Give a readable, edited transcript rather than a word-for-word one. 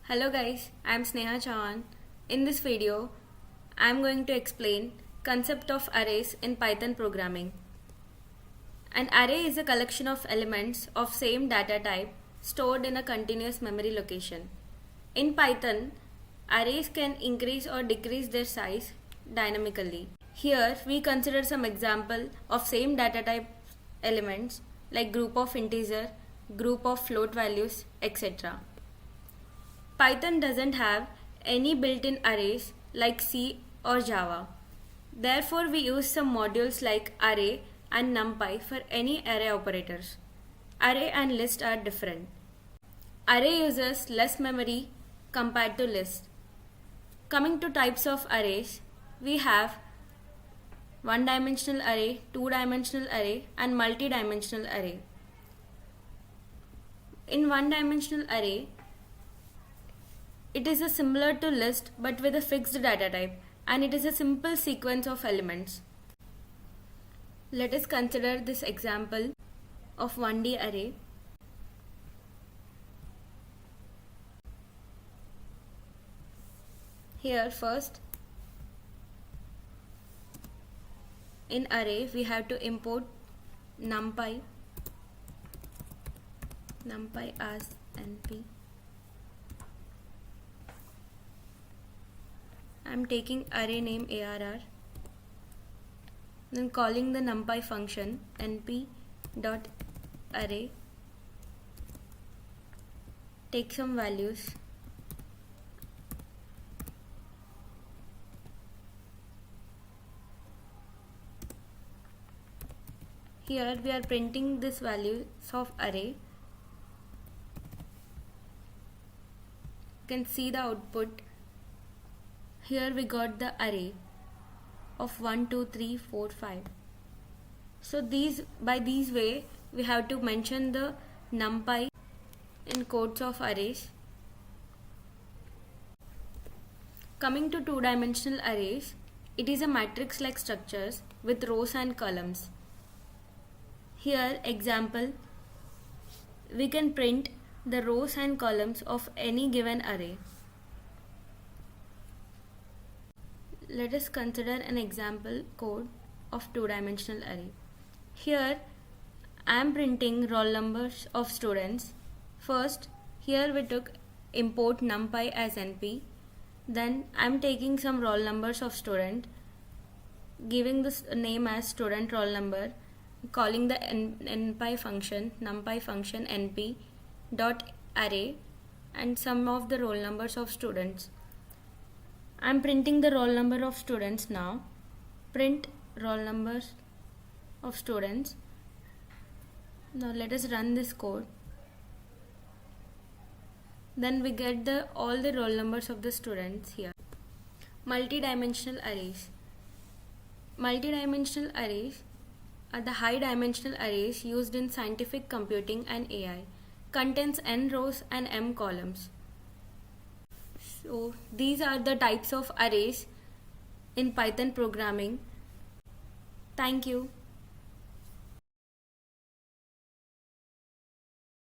Hello guys, I am Sneha Chauhan. In this video, I am going to explain concept of arrays in Python programming. An array is a collection of elements of same data type stored in a continuous memory location. In Python, arrays can increase or decrease their size dynamically. Here we consider some example of same data type elements like group of integer, group of float values, etc. Python doesn't have any built-in arrays like C or Java. Therefore, we use some modules like array and numpy for any array operators. Array and list are different. Array uses less memory compared to list. Coming to types of arrays, we have one-dimensional array, two-dimensional array, and multi-dimensional array. In one-dimensional array, it is similar to list but with a fixed data type, and it is a simple sequence of elements. Let us consider this example of 1D array. Here first, in array we have to import numpy as np. I am taking array name arr, then calling the numpy function np.array, take some values, here we are printing this values of array. You can see the output. Here we got the array of 1, 2, 3, 4, 5. So by these way we have to mention the numpy in codes of arrays. Coming to two-dimensional arrays, it is a matrix-like structures with rows and columns. Here example, we can print the rows and columns of any given array. Let us consider an example code of two-dimensional array. Here I am printing roll numbers of students. First, here we took import numpy as np. Then I am taking some roll numbers of student, giving this name as student roll number, calling the numpy function np dot array and some of the roll numbers of students. I am printing the roll number of students now. Print roll numbers of students. Now let us run this code. Then we get all the roll numbers of the students here. Multi-dimensional arrays. Multi-dimensional arrays are the high-dimensional arrays used in scientific computing and AI. Contains n rows and m columns. So these are the types of arrays in Python programming. Thank you.